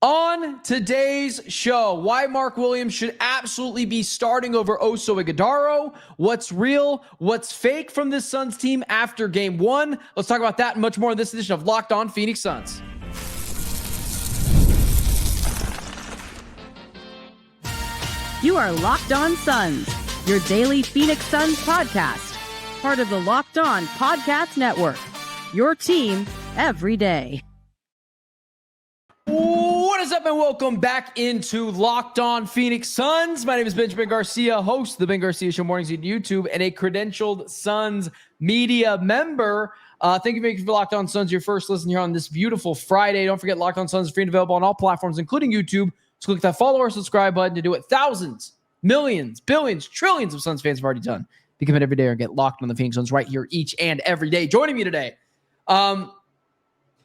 On today's show, why Mark Williams should absolutely be starting over Oso Iguidaro, what's real, what's fake from this Suns team after game one. Let's talk about that and much more in this edition of Locked On Phoenix Suns. You are Locked On Suns, your daily Phoenix Suns podcast, part of the Locked On Podcast Network, your team every day. What is up, and welcome back into Locked On Phoenix Suns. My name is Benjamin Garcia, host of the Ben Garcia Show Mornings on YouTube, and a credentialed Suns media member. Thank you for Locked On Suns, your first listen here on this beautiful Friday. Don't forget, Locked On Suns is free and available on all platforms, including YouTube. So click that follow or subscribe button to do what thousands, millions, billions, trillions of Suns fans have already done. Become it every day or get locked on the Phoenix Suns right here each and every day. Joining me today,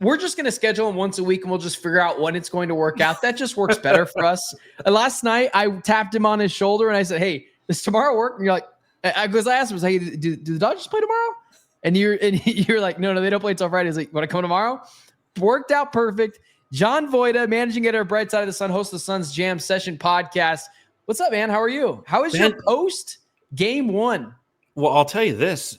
we're just going to schedule them once a week and we'll just figure out when it's going to work out. That just works better for us. Last night, I tapped him on his shoulder and I said, hey, does tomorrow work? And you're like, because I asked him, hey, do the Dodgers play tomorrow? And you're like, no, they don't play until Friday. He's like, want to come tomorrow? Worked out perfect. John Voida, managing editor, Bright Side of the Sun, host of the Suns Jam Session podcast. What's up, man? How are you? How is your post game one? Well, I'll tell you this,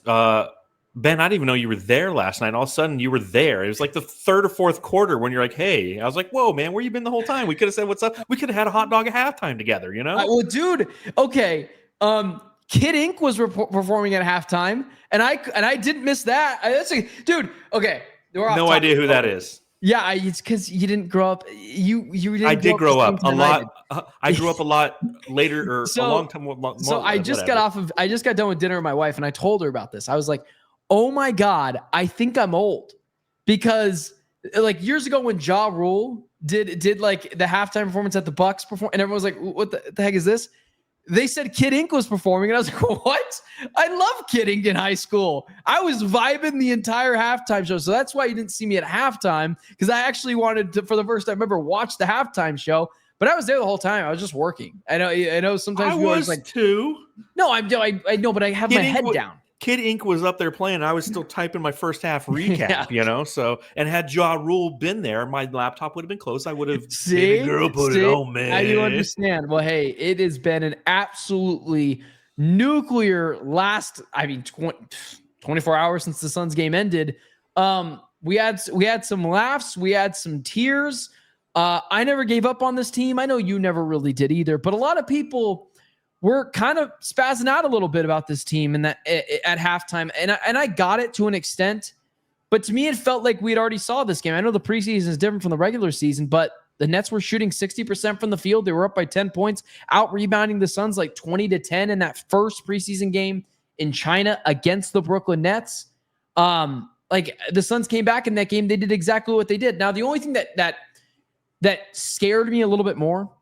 Ben, I didn't even know you were there last night. All of a sudden, you were there. It was like the third or fourth quarter when you're like, hey. I was like, whoa, man, where you been the whole time? We could have said what's up. We could have had a hot dog at halftime together, you know? Well, dude, okay. Kid Ink was performing at halftime, and I didn't miss that. Dude, okay. No idea who that is. Yeah, it's because you didn't grow up. You didn't. I did grow up a lot. I grew up a lot later, or a long time. So I just got done with dinner with my wife, and I told her about this. I was like, oh my God, I think I'm old. Because like years ago when Ja Rule did like the halftime performance at the Bucks perform, and everyone was like, what the heck is this? They said Kid Ink was performing, and I was like, what? I love Kid Ink in high school. I was vibing the entire halftime show. So that's why you didn't see me at halftime, because I actually wanted to, for the first time ever, watch the halftime show. But I was there the whole time. I was just working. I know sometimes I was like too. No, I know, but I have my head down. Kid Ink was up there playing. I was still typing my first half recap, you know. So, and had Ja Rule been there, my laptop would have been closed. I would have see, girl, put it on, man. Now you understand. Well, hey, it has been an absolutely nuclear last. 24 hours since the Suns game ended. We had some laughs. We had some tears. I never gave up on this team. I know you never really did either. But a lot of people we're kind of spazzing out a little bit about this team and that at halftime. And I got it to an extent, but to me, it felt like we'd already saw this game. I know the preseason is different from the regular season, but the Nets were shooting 60% from the field. They were up by 10 points, out rebounding the Suns like 20-10 in that first preseason game in China against the Brooklyn Nets. Like the Suns came back in that game. They did exactly what they did. Now, the only thing that scared me a little bit more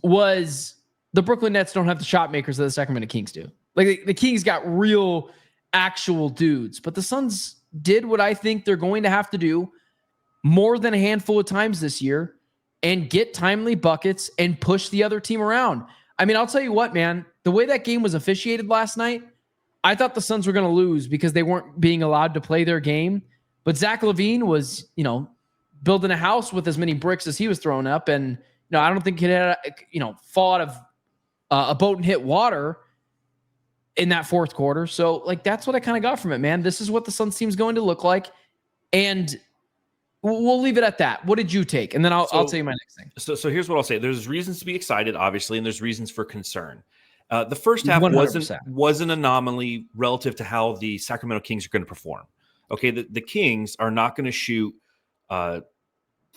was the Brooklyn Nets don't have the shot makers that the Sacramento Kings do. Like the Kings got real, actual dudes, but the Suns did what I think they're going to have to do more than a handful of times this year and get timely buckets and push the other team around. I mean, I'll tell you what, man, the way that game was officiated last night, I thought the Suns were going to lose because they weren't being allowed to play their game. But Zach LaVine was, building a house with as many bricks as he was throwing up. And, I don't think he had, fall out of a boat and hit water in that fourth quarter. So that's what I kind of got from it, man. This is what the Suns team is going to look like. And we'll leave it at that. What did you take? And then I'll tell you my next thing. So here's what I'll say. There's reasons to be excited, obviously, and there's reasons for concern. The first half was an anomaly relative to how the Sacramento Kings are going to perform. Okay, the Kings are not going to shoot 50%,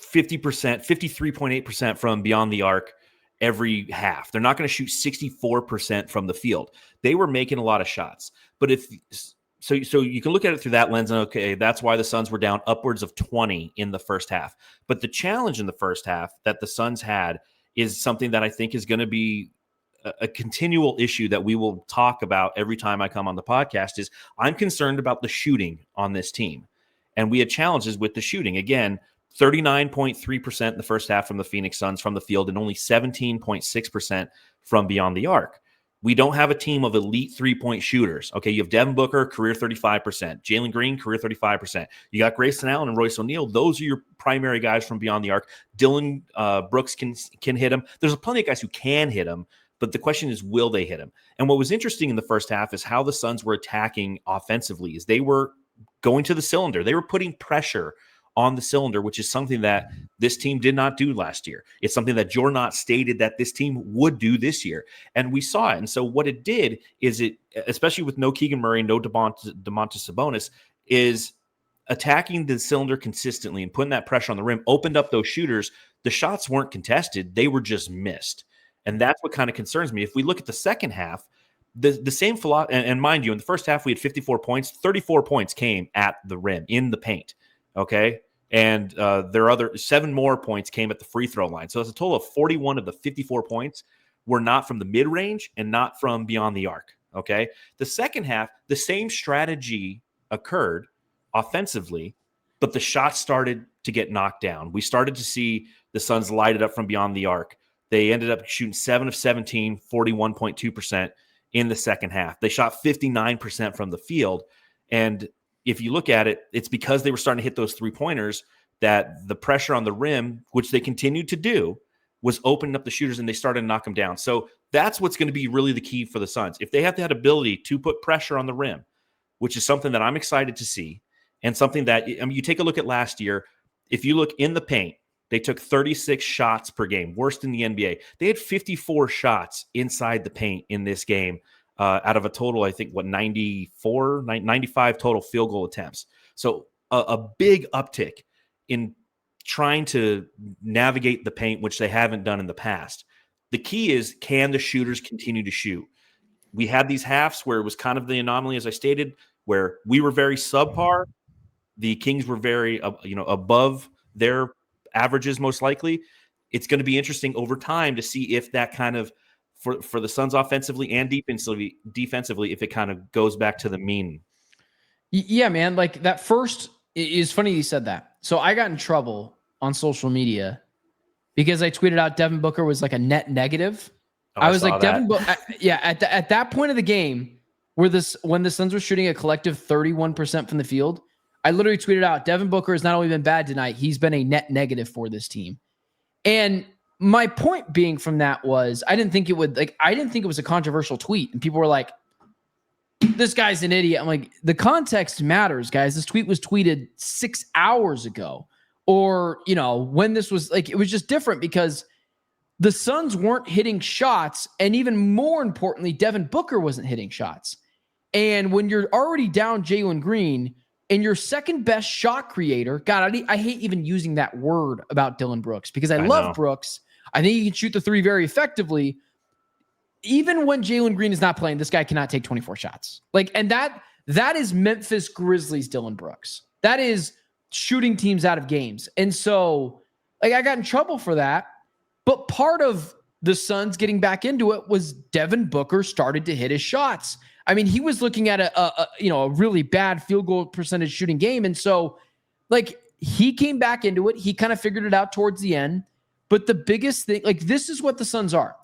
53.8% from beyond the arc every half. They're not going to shoot 64% from the field. They were making a lot of shots. But so you can look at it through that lens and okay, that's why the Suns were down upwards of 20 in the first half. But the challenge in the first half that the Suns had is something that I think is going to be a continual issue that we will talk about every time I come on the podcast is I'm concerned about the shooting on this team. And we had challenges with the shooting. Again, 39.3% in the first half from the Phoenix Suns from the field and only 17.6% from beyond the arc. We don't have a team of elite 3-point shooters. Okay, you have Devin Booker, career 35%. Jalen Green, career 35%. You got Grayson Allen and Royce O'Neal. Those are your primary guys from beyond the arc. Dylan Brooks can hit him. There's plenty of guys who can hit him, but the question is, will they hit him? And what was interesting in the first half is how the Suns were attacking offensively. Is they were going to the cylinder. They were putting pressure on the cylinder, which is something that this team did not do last year. It's something that Jordan Ott stated that this team would do this year. And we saw it. And so what it did is it, especially with no Keegan Murray, no Domantas Sabonis, is attacking the cylinder consistently and putting that pressure on the rim, opened up those shooters. The shots weren't contested. They were just missed. And that's what kind of concerns me. If we look at the second half, the same philosophy, and mind you, in the first half, we had 54 points. 34 points came at the rim, in the paint. Okay. And there are other 7 more points came at the free throw line. So it's a total of 41 of the 54 points were not from the mid range and not from beyond the arc. Okay. The second half, the same strategy occurred offensively, but the shots started to get knocked down. We started to see the Suns light it up from beyond the arc. They ended up shooting 7 of 17, 41.2% in the second half. They shot 59% from the field. And if you look at it, it's because they were starting to hit those 3-pointers that the pressure on the rim, which they continued to do, was opening up the shooters and they started to knock them down. So that's what's going to be really the key for the Suns. If they have that ability to put pressure on the rim, which is something that I'm excited to see, and something that, I mean, you take a look at last year, if you look in the paint, they took 36 shots per game, worst in the NBA. They had 54 shots inside the paint in this game. Out of a total, I think, 95 total field goal attempts. So a big uptick in trying to navigate the paint, which they haven't done in the past. The key is, can the shooters continue to shoot? We had these halves where it was kind of the anomaly, as I stated, where we were very subpar. The Kings were very, above their averages, most likely. It's going to be interesting over time to see if that kind of, for the Suns offensively and defensively, if it kind of goes back to the mean. Yeah, man. Like that first is funny you said that. So I got in trouble on social media because I tweeted out Devin Booker was like a net negative. I was like, Devin Booker. Yeah. At that point of the game when the Suns were shooting a collective 31% from the field, I literally tweeted out, Devin Booker has not only been bad tonight, he's been a net negative for this team. And my point being from that was, I didn't think it was a controversial tweet. And people were like, this guy's an idiot. I'm like, the context matters, guys. This tweet was tweeted 6 hours ago. Or, when this was like, it was just different because the Suns weren't hitting shots. And even more importantly, Devin Booker wasn't hitting shots. And when you're already down Jalen Green and your second best shot creator, God, I hate even using that word about Dylan Brooks because I love Brooks. I think he can shoot the 3 very effectively. Even when Jalen Green is not playing, this guy cannot take 24 shots. And that is Memphis Grizzlies Dylan Brooks. That is shooting teams out of games. And so, I got in trouble for that. But part of the Suns getting back into it was Devin Booker started to hit his shots. I mean, he was looking at a really bad field goal percentage shooting game. And so, he came back into it. He kind of figured it out towards the end. But the biggest thing, this is what the Suns are.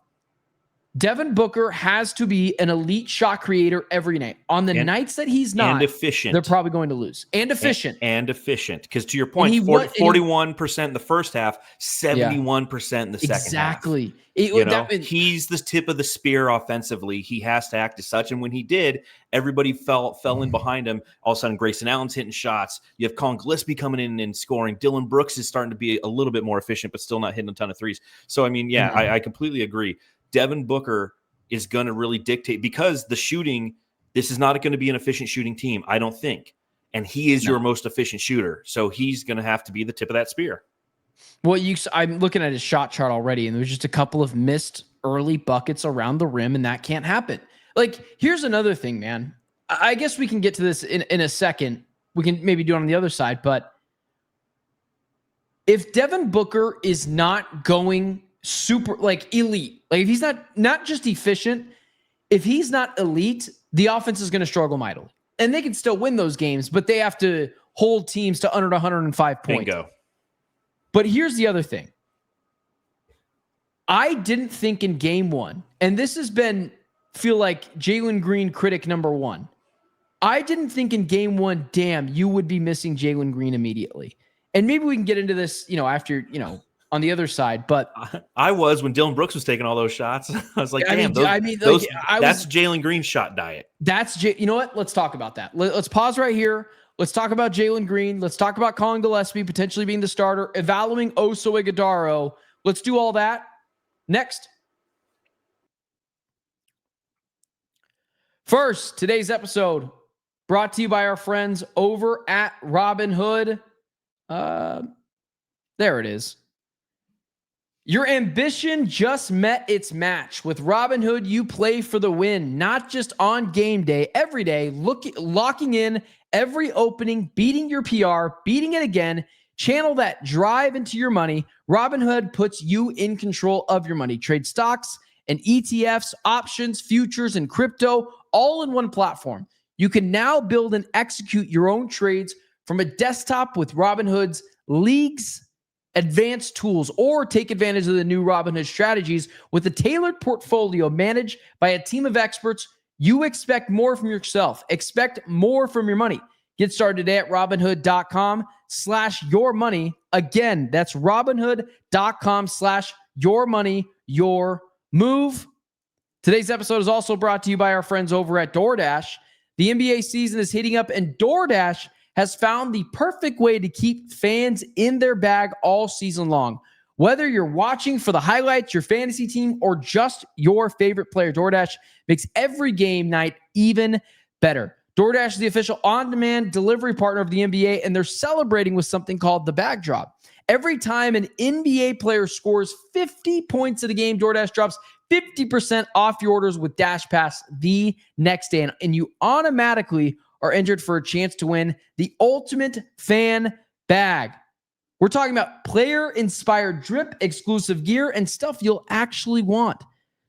Devin Booker has to be an elite shot creator every night. On the nights that he's not, and efficient, they're probably going to lose. And efficient. And efficient. Because to your point, 41% in the first half, 71% in the second half. Exactly. He's the tip of the spear offensively. He has to act as such. And when he did, everybody fell in behind him. All of a sudden, Grayson Allen's hitting shots. You have Colin Gillespie coming in and scoring. Dylan Brooks is starting to be a little bit more efficient, but still not hitting a ton of threes. So, I mean, I completely agree. Devin Booker is going to really dictate because the shooting, this is not going to be an efficient shooting team, I don't think. And he is your most efficient shooter. So he's going to have to be the tip of that spear. Well, I'm looking at his shot chart already, and there's just a couple of missed early buckets around the rim, and that can't happen. Here's another thing, man. I guess we can get to this in a second. We can maybe do it on the other side, but if Devin Booker is not going super elite, if he's not just efficient, if he's not elite, the offense is going to struggle mightily. And they can still win those games, but they have to hold teams to under 105 points. Bingo. But here's the other thing. I didn't think in game 1, and this has been feel like Jalen Green critic number one. I didn't think in game one, damn, you would be missing Jalen Green immediately. And maybe we can get into this, after, on the other side. But I was when Dylan Brooks was taking all those shots. I was like, damn, that's Jalen Green's shot diet. You know what? Let's talk about that. Let's pause right here. Let's talk about Jalen Green. Let's talk about Colin Gillespie potentially being the starter, evaluating Oso Iguidaro. Let's do all that next. First, today's episode brought to you by our friends over at Robinhood. There it is. Your ambition just met its match. With Robinhood, you play for the win, not just on game day, every day, locking in every opening, beating your PR, beating it again. Channel that drive into your money. Robinhood puts you in control of your money. Trade stocks and ETFs, options, futures, and crypto all in one platform. You can now build and execute your own trades from a desktop with Robinhood's leagues, advanced tools, or take advantage of the new Robinhood strategies with a tailored portfolio managed by a team of experts. You expect more from yourself. Expect more from your money. Get started today at Robinhood.com/yourmoney. Again, that's Robinhood.com/yourmoney, your move. Today's episode is also brought to you by our friends over at DoorDash. The NBA season is heating up, and DoorDash has found the perfect way to keep fans in their bag all season long. Whether you're watching for the highlights, your fantasy team, or just your favorite player, DoorDash makes every game night even better. DoorDash is the official on-demand delivery partner of the NBA, and they're celebrating with something called the Bag Drop. Every time an NBA player scores 50 points in a game, DoorDash drops 50% off your orders with Dash Pass the next day, and you automatically are entered for a chance to win the ultimate fan bag. We're talking about player-inspired drip, exclusive gear, and stuff you'll actually want.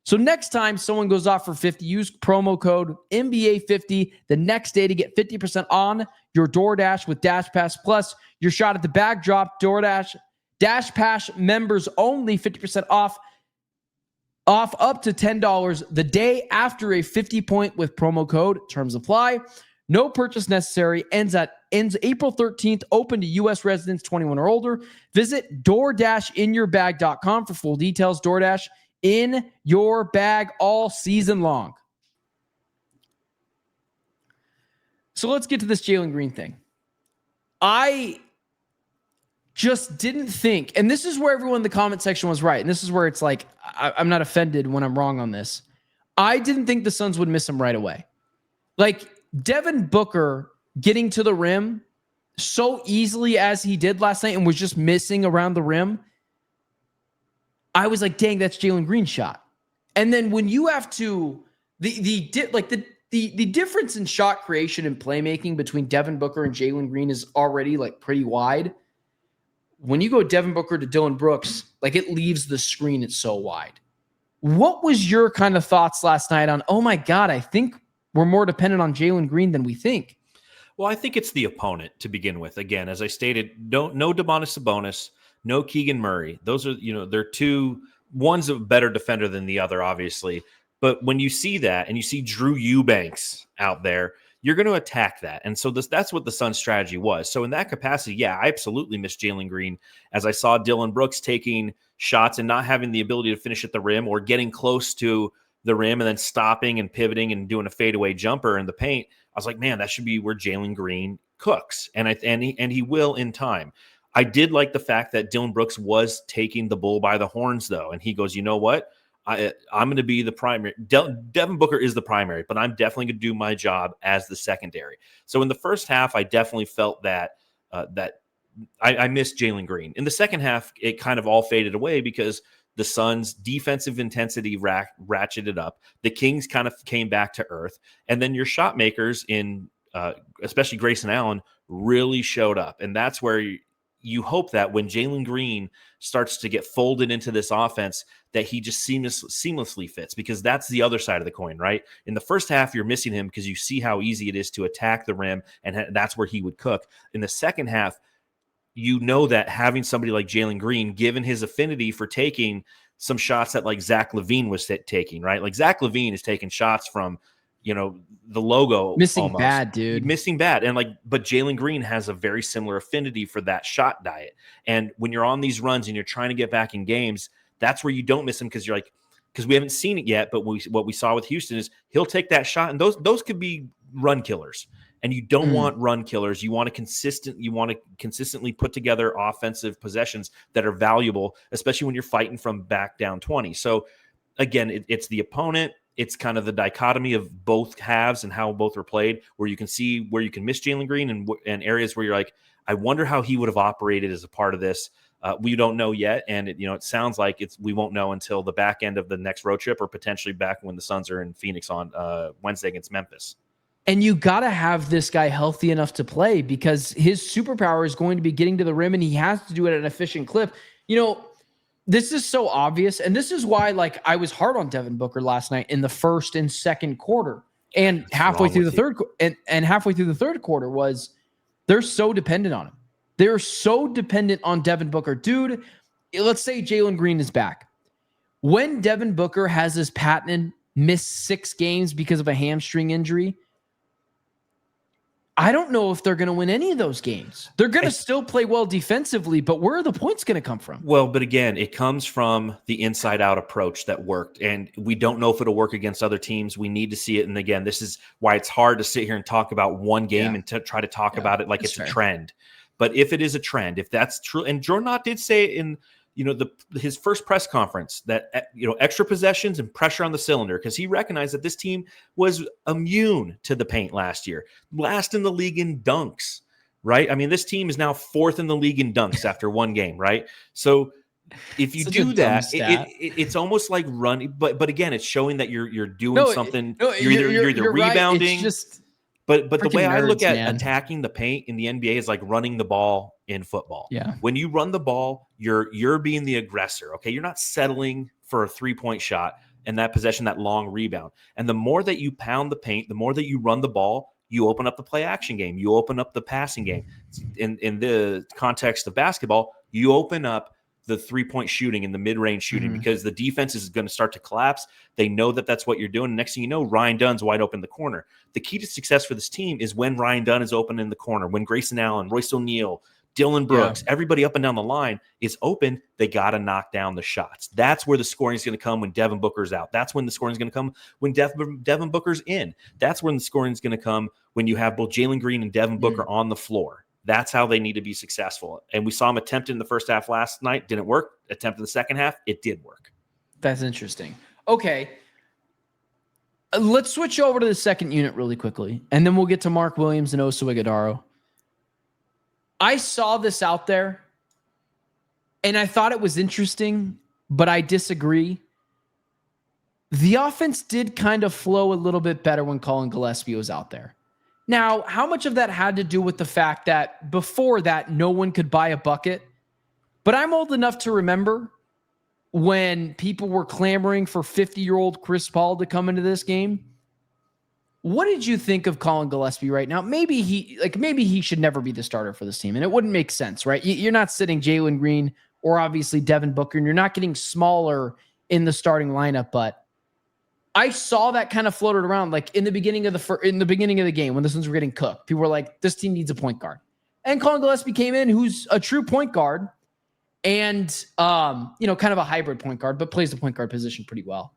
So next time someone goes off for 50, use promo code NBA50 the next day to get 50% on your DoorDash with Dash Pass. Plus, your shot at the bag drop. DoorDash Dash Pass members only, 50% off up to $10 the day after a 50-point with promo code. Terms apply. No purchase necessary. Ends April 13th. Open to U.S. residents 21 or older. Visit DoorDashInYourBag.com for full details. DoorDash in your bag all season long. So let's get to this Jalen Green thing. I just didn't think, and this is where everyone in the comment section was right, and this is where it's like, I'm not offended when I'm wrong on this. I didn't think the Suns would miss him right away. Like, Devin Booker getting to the rim so easily as he did last night and was just missing around the rim, I was like, dang, that's Jalen Green's shot. And then when you have to, the difference in shot creation and playmaking between Devin Booker and Jalen Green is already like pretty wide. When you go Devin Booker to Dylan Brooks, like it leaves the screen, it's so wide. What was your kind of thoughts last night on, oh my God, I think we're more dependent on Jalen Green than we think? Well, I think it's the opponent to begin with. Again, as I stated, no Domantas Sabonis, no Keegan Murray. Those are, they're two. One's a better defender than the other, obviously. But when you see that and you see Drew Eubanks out there, you're going to attack that. And so that's what the Suns' strategy was. So in that capacity, yeah, I absolutely missed Jalen Green as I saw Dylan Brooks taking shots and not having the ability to finish at the rim or getting close to the rim and then stopping and pivoting and doing a fadeaway jumper in the paint. I was like, man, that should be where Jalen Green cooks. And he will in time. I did like the fact that Dylan Brooks was taking the bull by the horns, though. And he goes, you know what? I'm going to be the primary. Devin Booker is the primary, but I'm definitely going to do my job as the secondary. So in the first half, I definitely felt that I missed Jalen Green. In the second half, it kind of all faded away because the Suns' defensive intensity ratcheted up. The Kings kind of came back to earth. And then your shot makers in especially Grayson Allen really showed up. And that's where you hope that when Jalen Green starts to get folded into this offense, that he just seamlessly fits, because that's the other side of the coin, right? In the first half, you're missing him because you see how easy it is to attack the rim, and that's where he would cook. In the second half, you know that having somebody like Jalen Green, given his affinity for taking some shots that like Zach LaVine was taking, right? Like Zach LaVine is taking shots from, the logo. Missing almost. bad, dude. Missing bad. And but Jalen Green has a very similar affinity for that shot diet. And when you're on these runs and you're trying to get back in games, that's where you don't miss him because we haven't seen it yet. But what we saw with Houston is he'll take that shot, and those could be run killers. And you don't want run killers. You want to consistently put together offensive possessions that are valuable, especially when you're fighting from back down 20. So again, it's the opponent. It's kind of the dichotomy of both halves and how both were played, where you can see where you can miss Jalen Green and areas where you're like, I wonder how he would have operated as a part of this. We don't know yet. And it sounds like we won't know until the back end of the next road trip, or potentially back when the Suns are in Phoenix on Wednesday against Memphis. And you got to have this guy healthy enough to play, because his superpower is going to be getting to the rim, and he has to do it at an efficient clip. This is so obvious. And this is why, I was hard on Devin Booker last night in the first and second quarter, and halfway through the third and halfway through the third quarter was they're so dependent on him. They're so dependent on Devin Booker. Dude, let's say Jalen Green is back. When Devin Booker has his patent miss 6 games because of a hamstring injury, I don't know if they're going to win any of those games. They're going to still play well defensively, but where are the points going to come from? Well, but again, it comes from the inside-out approach that worked, and we don't know if it'll work against other teams. We need to see it, and again, this is why it's hard to sit here and talk about one game and try to talk about it like it's fair. A trend. But if it is a trend, if that's true, and Jordan Ott did say in his first press conference that extra possessions and pressure on the cylinder, because he recognized that this team was immune to the paint last year, last in the league in dunks, right? I mean, this team is now 4th in the league in dunks after one game, right? So if you do that, it's almost like running, but again, it's showing that you're doing something. You're either rebounding. Right. But the way I look at attacking the paint in the NBA is like running the ball in football. Yeah. When you run the ball, you're being the aggressor. Okay. You're not settling for a 3-point shot and that possession, that long rebound. And the more that you pound the paint, the more that you run the ball, you open up the play action game. You open up the passing game. In the context of basketball, you open up the 3-point shooting and the mid-range shooting because the defense is going to start to collapse. They know that that's what you're doing. Next thing you know, Ryan Dunn's wide open in the corner. The key to success for this team is when Ryan Dunn is open in the corner, when Grayson Allen, Royce O'Neal, Dylan Brooks, everybody up and down the line is open. They got to knock down the shots. That's where the scoring is going to come when Devin Booker's out. That's when the scoring is going to come when Devin Booker's in. That's when the scoring is going to come when you have both Jalen Green and Devin Booker on the floor. That's how they need to be successful. And we saw him attempt in the first half last night. Didn't work. Attempt in the second half. It did work. That's interesting. Okay. Let's switch over to the second unit really quickly, and then we'll get to Mark Williams and Oso Iguidaro. I saw this out there, and I thought it was interesting, but I disagree. The offense did kind of flow a little bit better when Colin Gillespie was out there. Now, how much of that had to do with the fact that before that, no one could buy a bucket? But I'm old enough to remember when people were clamoring for 50-year-old Chris Paul to come into this game. What did you think of Colin Gillespie right now? Maybe he should never be the starter for this team, and it wouldn't make sense, right? You're not sitting Jalen Green or obviously Devin Booker, and you're not getting smaller in the starting lineup, but I saw that kind of floated around like in the beginning of the game when the Suns were getting cooked. People were like, this team needs a point guard. And Colin Gillespie came in, who's a true point guard and, kind of a hybrid point guard, but plays the point guard position pretty well.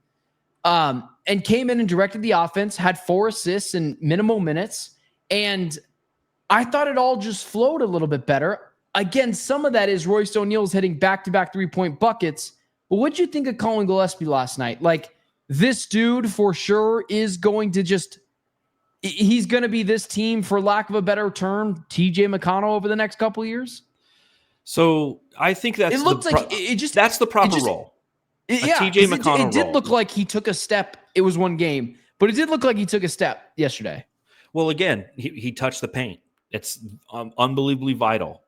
And came in and directed the offense, had 4 assists in minimal minutes. And I thought it all just flowed a little bit better. Again, some of that is Royce O'Neal's hitting back-to-back 3-point buckets. But what'd you think of Colin Gillespie last night? Like, this dude for sure is going to he's going to be this team, for lack of a better term, TJ McConnell over the next couple of years. So I think that's that's the proper role. TJ McConnell. It did look like he took a step. It was one game, but it did look like he took a step yesterday. Well, again, he touched the paint. It's unbelievably vital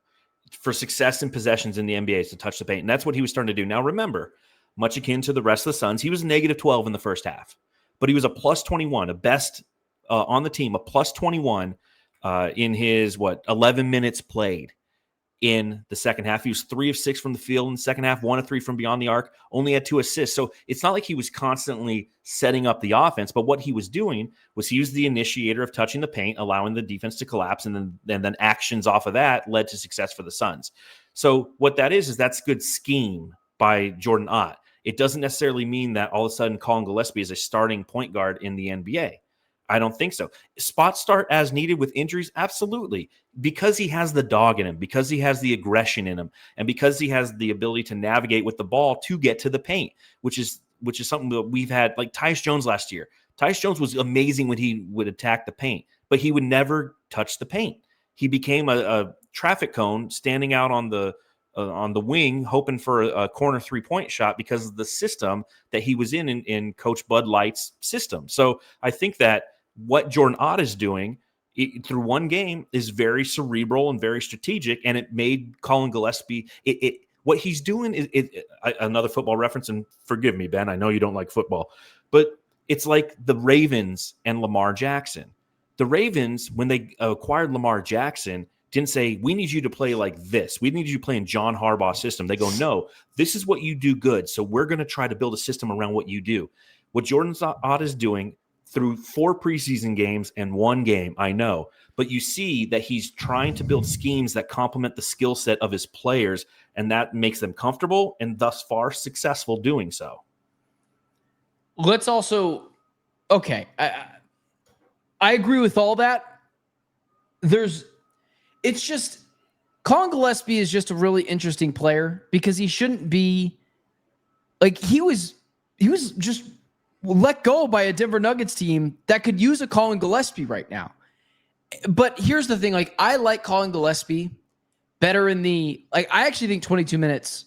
for success in possessions in the NBA is to touch the paint. And that's what he was starting to do. Now, remember, much akin to the rest of the Suns, he was -12 in the first half, but he was a +21, a best on the team, a +21 in his 11 minutes played in the second half. He was 3 of 6 from the field in the second half, 1 of 3 from beyond the arc, only had 2 assists. So it's not like he was constantly setting up the offense, but what he was doing was he was the initiator of touching the paint, allowing the defense to collapse, and then actions off of that led to success for the Suns. So what that is that's good scheme by Jordan Ott. It doesn't necessarily mean that all of a sudden Colin Gillespie is a starting point guard in the NBA. I don't think so. Spot start as needed with injuries? Absolutely. Because he has the dog in him, because he has the aggression in him, and because he has the ability to navigate with the ball to get to the paint, which is something that we've had, like Tyus Jones last year. Tyus Jones was amazing when he would attack the paint, but he would never touch the paint. He became a traffic cone standing out on the wing, hoping for a corner 3-point shot because of the system that he was in Coach Bud Light's system. So I think that what Jordan Ott is doing through one game is very cerebral and very strategic, and it made Colin Gillespie. What he's doing is another football reference, and forgive me, Ben, I know you don't like football, but it's like the Ravens and Lamar Jackson. The Ravens, when they acquired Lamar Jackson, didn't say, we need you to play like this. We need you to play in John Harbaugh's system. They go, no, this is what you do good, so we're going to try to build a system around what you do. What Jordan Ott is doing through 4 preseason games and 1 game, I know, but you see that he's trying to build schemes that complement the skill set of his players, and that makes them comfortable and thus far successful doing so. Let's also, okay, I agree with all that. It's just, Colin Gillespie is just a really interesting player because he shouldn't be, like, he was just let go by a Denver Nuggets team that could use a Colin Gillespie right now. But here's the thing, like, I like Colin Gillespie better I actually think 22 minutes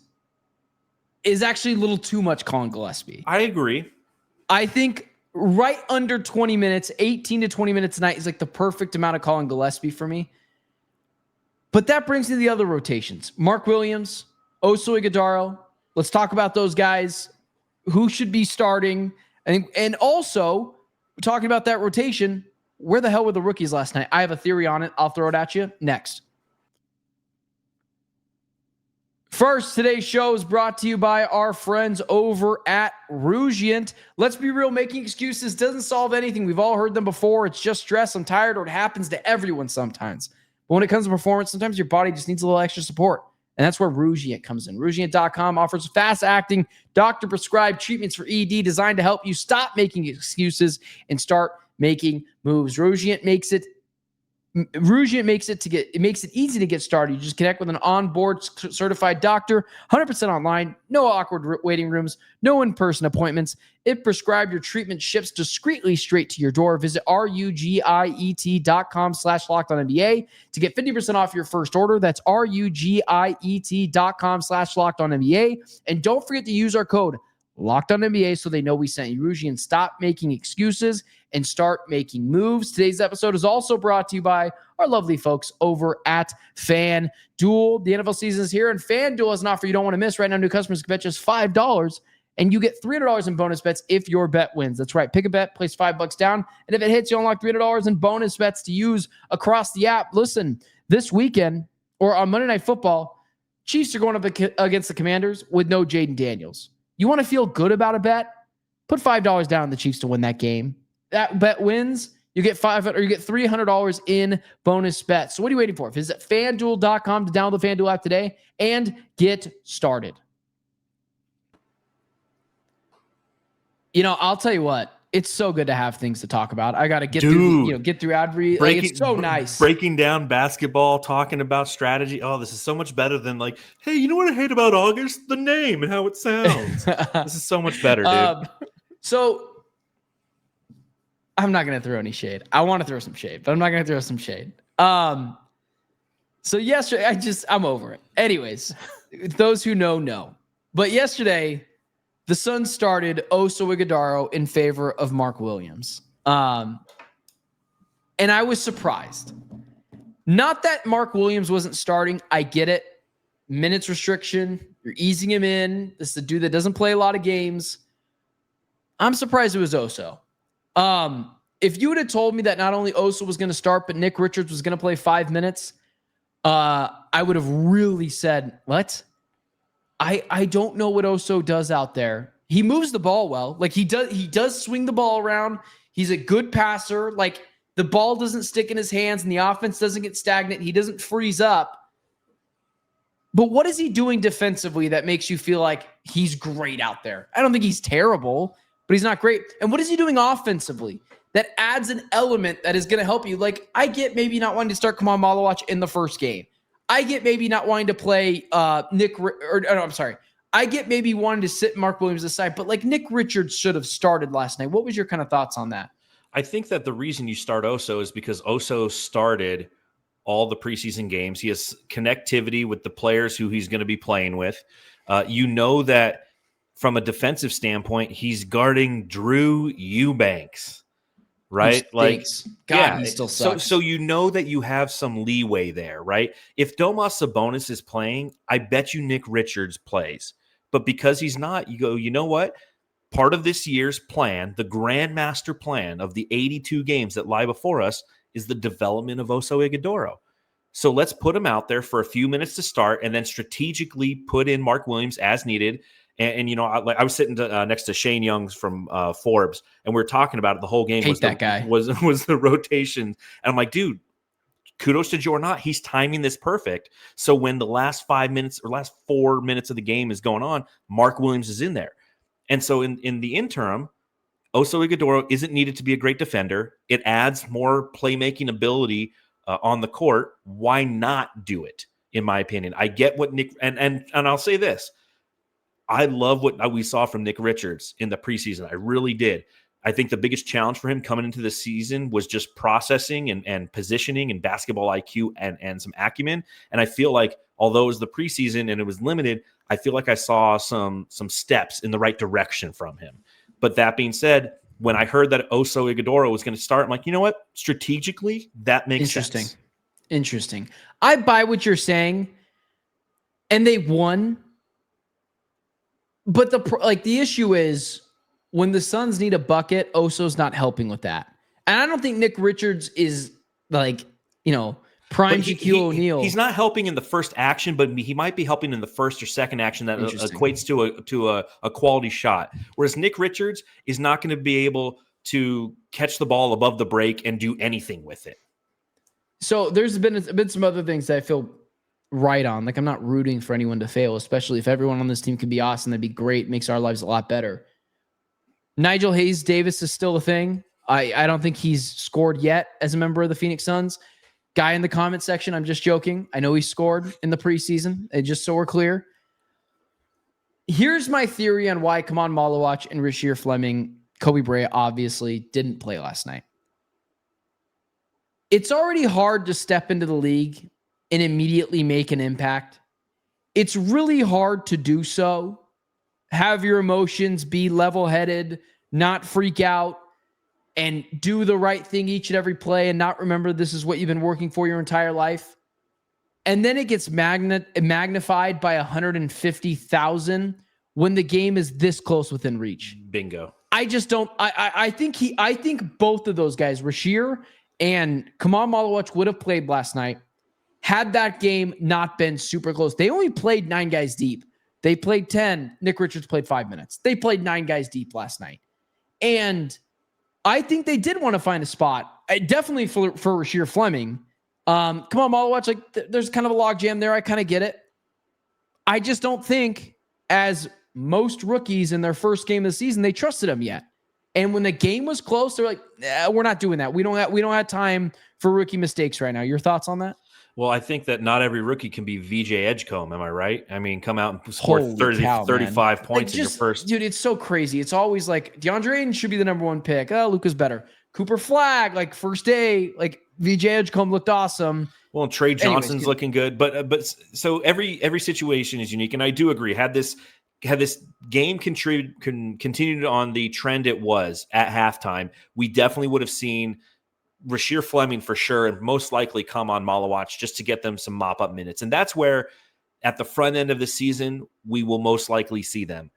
is actually a little too much Colin Gillespie. I agree. I think right under 20 minutes, 18 to 20 minutes a night is like the perfect amount of Colin Gillespie for me. But that brings me to the other rotations. Mark Williams, Oso Iguidaro. Let's talk about those guys. Who should be starting? And also, we're talking about that rotation. Where the hell were the rookies last night? I have a theory on it. I'll throw it at you next. First, today's show is brought to you by our friends over at Rougeant. Let's be real, making excuses doesn't solve anything. We've all heard them before. It's just stress, I'm tired, or it happens to everyone sometimes. But when it comes to performance, sometimes your body just needs a little extra support. And that's where Rougeant comes in. Rougeant.com offers fast-acting, doctor-prescribed treatments for ED designed to help you stop making excuses and start making moves. Rougeant makes it easy to get started. You just connect with an on-board certified doctor, 100% online, no awkward waiting rooms, no in-person appointments. If prescribed, your treatment ships discreetly straight to your door. Visit rugiet.com/LockedOnNBA to get 50% off your first order. That's rugiet.com/LockedOnNBA. And don't forget to use our code LockedOnNBA so they know we sent you. Rougeant, stop making excuses and start making moves. Today's episode is also brought to you by our lovely folks over at FanDuel. The NFL season is here, and FanDuel has an offer you don't want to miss. Right now, new customers can bet just $5, and you get $300 in bonus bets if your bet wins. That's right. Pick a bet, place $5 down, and if it hits, you unlock $300 in bonus bets to use across the app. Listen, this weekend, or on Monday Night Football, Chiefs are going up against the Commanders with no Jaden Daniels. You want to feel good about a bet? Put $5 down on the Chiefs to win that game. That bet wins, you get $300 in bonus bets. So what are you waiting for? Visit FanDuel.com to download the FanDuel app today and get started. You know, I'll tell you what. It's so good to have things to talk about. I got to get through ad read. Like, it's so nice. Breaking down basketball, talking about strategy. Oh, this is so much better than like, hey, you know what I hate about August? The name and how it sounds. This is so much better, dude. So I'm not going to throw any shade. I want to throw some shade, but I'm not going to throw some shade. So yesterday, I'm over it. Anyways, those who know. But yesterday, the Suns started Oso Iguidaro in favor of Mark Williams. And I was surprised. Not that Mark Williams wasn't starting. I get it. Minutes restriction. You're easing him in. This is a dude that doesn't play a lot of games. I'm surprised it was Oso. If you would have told me that not only Oso was going to start, but Nick Richards was going to play 5 minutes, I would have really said, what? I don't know what Oso does out there. He moves the ball well. Like he does swing the ball around. He's a good passer. Like the ball doesn't stick in his hands and the offense doesn't get stagnant. He doesn't freeze up. But what is he doing defensively that makes you feel like he's great out there? I don't think he's terrible, but he's not great. And what is he doing offensively that adds an element that is going to help you? Like, I get maybe not wanting to start Kaman Malawach in the first game. I get maybe not wanting to play I get maybe wanting to sit Mark Williams aside, but like Nick Richards should have started last night. What was your kind of thoughts on that? I think that the reason you start Oso is because Oso started all the preseason games. He has connectivity with the players who he's going to be playing with. You know that from a defensive standpoint, he's guarding Drew Eubanks, right? Like, God, yeah, he still sucks. So you know that you have some leeway there, right? If Domas Sabonis is playing, I bet you Nick Richards plays. But because he's not, you go, you know what? Part of this year's plan, the grandmaster plan of the 82 games that lie before us, is the development of Oso Iguodaro. So let's put him out there for a few minutes to start and then strategically put in Mark Williams as needed. And you know, I was sitting next to Shane Youngs from Forbes, and we were talking about it the whole game. Hate that guy. Was the rotation. And I'm like, dude, kudos to Jordan Ott. He's timing this perfect. So when the last 5 minutes or last 4 minutes of the game is going on, Mark Williams is in there. And so in the interim, Oso Iguodaro isn't needed to be a great defender. It adds more playmaking ability on the court. Why not do it? In my opinion, I get what Nick and I'll say this: I love what we saw from Nick Richards in the preseason. I really did. I think the biggest challenge for him coming into the season was just processing and positioning and basketball IQ and some acumen. And I feel like although it was the preseason and it was limited, I feel like I saw some steps in the right direction from him. But that being said, when I heard that Oso Iguodaro was going to start, I'm like, you know what? Strategically, that makes sense. Interesting. I buy what you're saying, and they won. But the issue is when the Suns need a bucket, Oso's not helping with that. And I don't think Nick Richards is like, prime Shaquille O'Neal. He's not helping in the first action, but he might be helping in the first or second action that equates to a quality shot. Whereas Nick Richards is not going to be able to catch the ball above the break and do anything with it. So there's been some other things that I feel right on. Like, I'm not rooting for anyone to fail, especially if everyone on this team could be awesome. That'd be great. Makes our lives a lot better. Nigel Hayes-Davis is still a thing. I don't think he's scored yet as a member of the Phoenix Suns. Guy in the comment section, I'm just joking. I know he scored in the preseason, and just so we're clear. Here's my theory on why Kaman Malawach and Rasheer Fleming, Kobe Bryant obviously didn't play last night. It's already hard to step into the league and immediately make an impact. It's really hard to do so. Have your emotions, be level-headed, not freak out, and do the right thing each and every play and not remember this is what you've been working for your entire life. And then it gets magnified by 150,000 when the game is this close within reach. Bingo. I just don't. I think both of those guys, Rasheer and Kaman Malawach, would have played last night had that game not been super close. They only played 9 guys deep. They played 10. Nick Richards played 5 minutes. They played 9 guys deep last night. And I think they did want to find a spot. Definitely for Rasheer Fleming. Kaman Malawach, like, there's kind of a logjam there. I kind of get it. I just don't think, as most rookies in their first game of the season, they trusted him yet. And when the game was close, they're like, we're not doing that. We don't have time for rookie mistakes right now. Your thoughts on that? Well, I think that not every rookie can be VJ Edgecombe. Am I right? I mean, come out and score 35 points in your first. Dude, it's so crazy. It's always like DeAndre Ayton should be the number 1 pick. Oh, Luka's better. Cooper Flagg, like first day, like VJ Edgecombe looked awesome. Well, and Trey Johnson's looking good, but so every situation is unique, and I do agree. Had this game continued on the trend it was at halftime, we definitely would have seen Rasheer Fleming for sure, and most likely Kaman Malawach, just to get them some mop-up minutes. And that's where, at the front end of the season, we will most likely see them.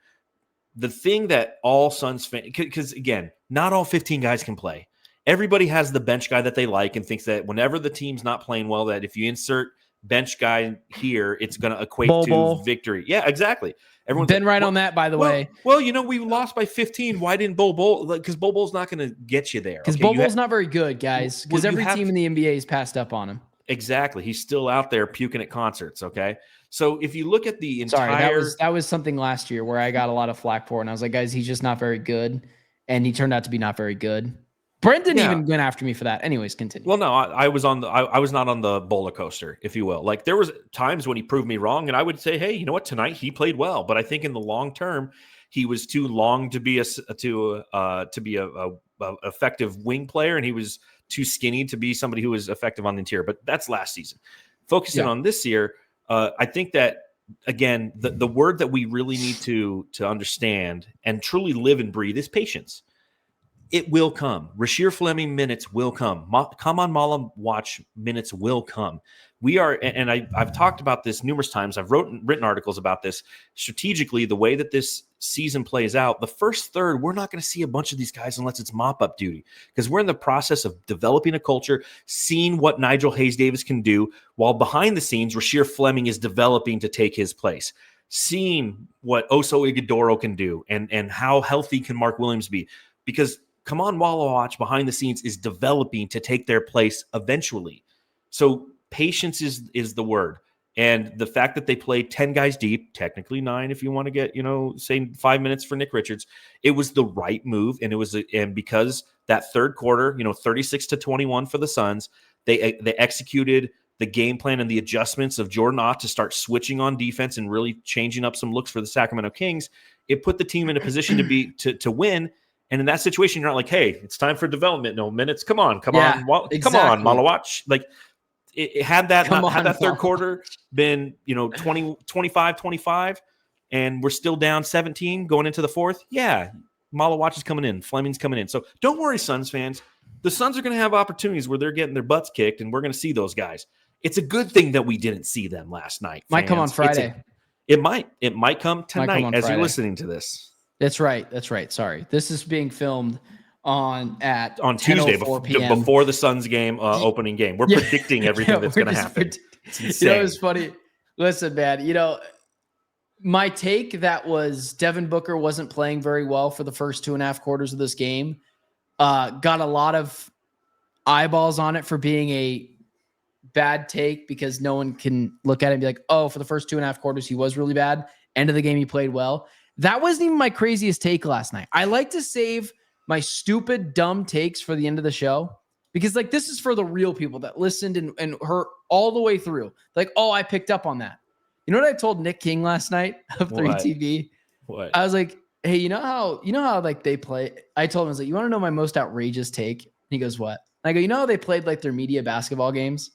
The thing that all Suns fans, because again, not all 15 guys can play. Everybody has the bench guy that they like and thinks that whenever the team's not playing well, that if you insert bench guy here, it's going to equate Bol. to victory. Yeah, exactly. Everyone's been right on that, by the way. Well, we lost by 15. Why didn't Bol? Because Bol's not going to get you there. Because Bol's not very good, guys. Because every team in the NBA has passed up on him. Exactly. He's still out there puking at concerts. Okay. So if you look at the entire, that was something last year where I got a lot of flack for, and I was like, guys, he's just not very good, and he turned out to be not very good. Brendan even went after me for that. Anyways, continue. Well, no, I was not on the roller coaster, if you will. Like there was times when he proved me wrong, and I would say, hey, you know what? Tonight he played well, but I think in the long term, he was too long to be a effective wing player, and he was too skinny to be somebody who was effective on the interior. But that's last season. Focusing on this year, I think that again, the word that we really need to understand and truly live and breathe is patience. It will come. Rasheer Fleming minutes will come. Come on, Mala watch minutes will come. We are, and I've talked about this numerous times. I've written articles about this. Strategically, the way that this season plays out, the first third, we're not going to see a bunch of these guys unless it's mop-up duty, because we're in the process of developing a culture, seeing what Nigel Hayes-Davis can do, while behind the scenes, Rasheer Fleming is developing to take his place. Seeing what Oso Iguidaro can do, and how healthy can Mark Williams be, because come on, Walla Watch behind the scenes is developing to take their place eventually. So patience is the word. And the fact that they played 10 guys deep, technically 9 if you want to get, say 5 minutes for Nick Richards, it was the right move. And because that third quarter, 36-21 for the Suns, they executed the game plan and the adjustments of Jordan Ott to start switching on defense and really changing up some looks for the Sacramento Kings. It put the team in a position to win. And in that situation, you're not like, hey, it's time for development. No minutes. Come on. Come on, Malawatch. Like it had that third quarter been, 20, 25, 25, and we're still down 17 going into the fourth. Yeah. Malawatch is coming in. Fleming's coming in. So don't worry, Suns fans. The Suns are going to have opportunities where they're getting their butts kicked, and we're going to see those guys. It's a good thing that we didn't see them last night. Might come on Friday. It might come tonight as you're listening to this. That's right. Sorry. This is being filmed on Tuesday PM. before the Suns game, opening game. We're predicting everything that's going to happen. It's insane. It's funny. Listen, man, my take that was Devin Booker wasn't playing very well for the first 2.5 quarters of this game. Got a lot of eyeballs on it for being a bad take, because no one can look at it and be like, oh, for the first 2.5 quarters, he was really bad. End of the game, he played well. That wasn't even my craziest take last night. I like to save my stupid, dumb takes for the end of the show, because this is for the real people that listened and heard all the way through. Like, oh, I picked up on that. You know what I told Nick King last night of 3TV? What? I was like, hey, you know how they play? I told him, I was like, you want to know my most outrageous take? And he goes, what? And I go, you know how they played their media basketball games?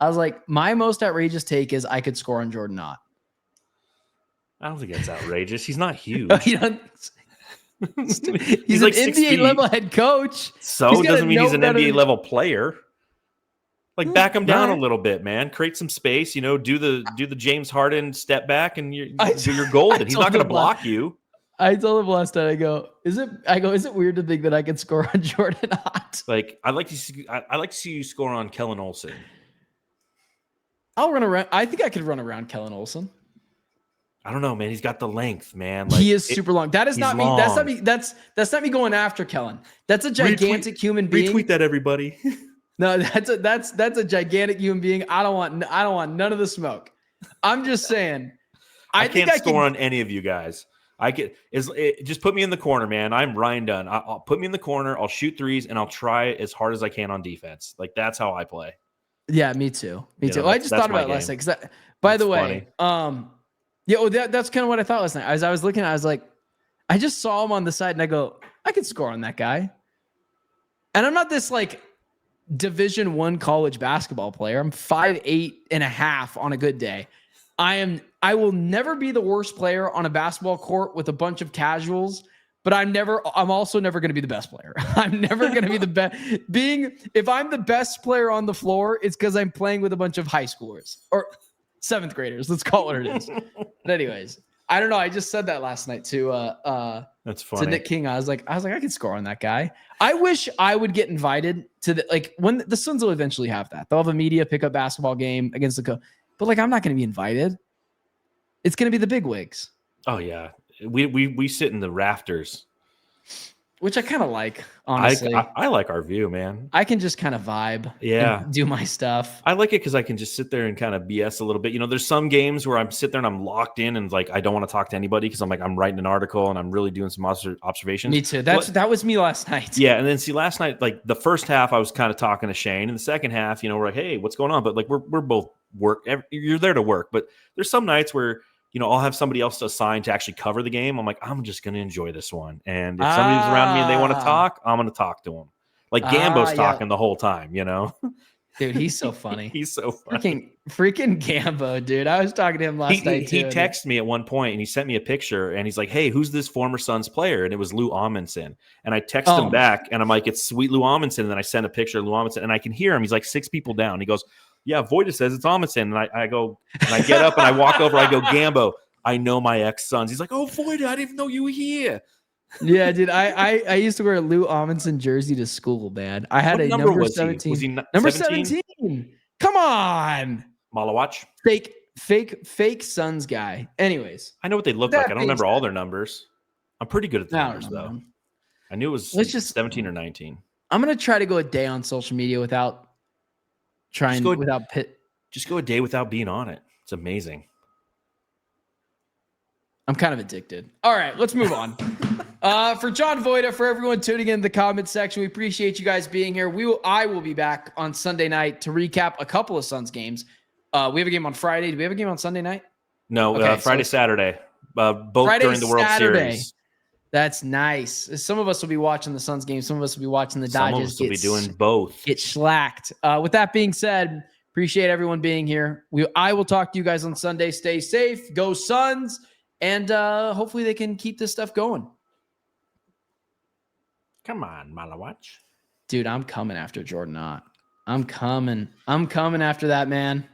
I was like, my most outrageous take is I could score on Jordan Ott. I don't think that's outrageous. He's not huge. He's an NBA level head coach. So doesn't mean he's an NBA level player. Back him down a little bit, man. Create some space. Do the James Harden step back, and you're golden. He's not going to block you. I told him last night. I go, is it weird to think that I could score on Jordan Ott? I'd like to see you score on Kellen Olsen. I'll run around. I think I could run around Kellen Olsen. I don't know, man. He's got the length, man. He is super long. That is not me. Long. That's not me. That's not me going after Kellen. That's a gigantic human being. Retweet that, everybody. No, that's a gigantic human being. I don't want none of the smoke. I'm just saying. I can't score on any of you guys. Just put me in the corner, man. I'm Ryan Dunn. I'll put me in the corner. I'll shoot threes, and I'll try as hard as I can on defense. That's how I play. Yeah, me too. Me too. I just thought about it last night. By the way, that's kind of what I thought last night. As I was looking, I was like, I just saw him on the side, and I go, I could score on that guy. And I'm not this Division I college basketball player. I'm 5'8.5" on a good day. I will never be the worst player on a basketball court with a bunch of casuals, but I'm also never going to be the best player. I'm never going to be the best. If I'm the best player on the floor, it's because I'm playing with a bunch of high schoolers or 7th graders. Let's call it what it is. But anyways, I don't know. I just said that last night to That's funny. to Nick King. I was like, I could score on that guy. I wish I would get invited to when the Suns will eventually have that. They'll have a media pickup basketball game against but I'm not going to be invited. It's going to be the big wigs. Oh yeah, we sit in the rafters, which I kind of like. Honestly, I like our view, man. I can just kind of vibe. Yeah, and do my stuff. I like it because I can just sit there and kind of BS a little bit. There's some games where I'm sitting there and I'm locked in and like I don't want to talk to anybody because I'm writing an article and I'm really doing some observations. Me too. That was me last night. Yeah, and then see last night, like the first half, I was kind of talking to Shane, and the second half, we're like, hey, what's going on? But like we're both work. You're there to work, but there's some nights where I'll have somebody else assigned to actually cover the game. I'm like, I'm just going to enjoy this one. And if somebody's around me and they want to talk, I'm going to talk to them. Like Gambo's talking the whole time, Dude, he's so funny. He's so funny. Freaking Gambo, dude. I was talking to him last night too. He texted me at one point and he sent me a picture and he's like, hey, who's this former Suns player? And it was Lou Amundsen. And I texted him back and I'm like, it's sweet Lou Amundsen. And then I sent a picture of Lou Amundsen and I can hear him. He's like 6 people down. He goes, yeah, Voida says it's Amundsen. And I go, and I get up and I walk over. I go, Gambo, I know my ex-sons. He's like, oh, Voida, I didn't even know you were here. Yeah, dude. I used to wear a Lou Amundsen jersey to school, man. I had a number 17. Was he number 17? Come on. Malawatch? Fake Suns guy. Anyways. I know what they look like. I don't remember all their numbers. I'm pretty good at the numbers, though. Man. I knew it was 17 or 19. I'm going to try to go a day on social media without Just go a day without being on it. It's amazing. I'm kind of addicted. All right, let's move on. For John Voida, for everyone tuning in the comment section, we appreciate you guys being here. I will be back on Sunday night to recap a couple of Suns games. We have a game on Friday. Do we have a game on Sunday night? No, okay, Friday, Saturday. Both during the World Series. That's nice. Some of us will be watching the Suns game. Some of us will be watching the Dodgers. Some of us will be doing both. Get slacked. With that being said, appreciate everyone being here. I will talk to you guys on Sunday. Stay safe. Go Suns. And hopefully they can keep this stuff going. Come on, Malawatch. Dude, I'm coming after Jordan Ott. I'm coming after that, man.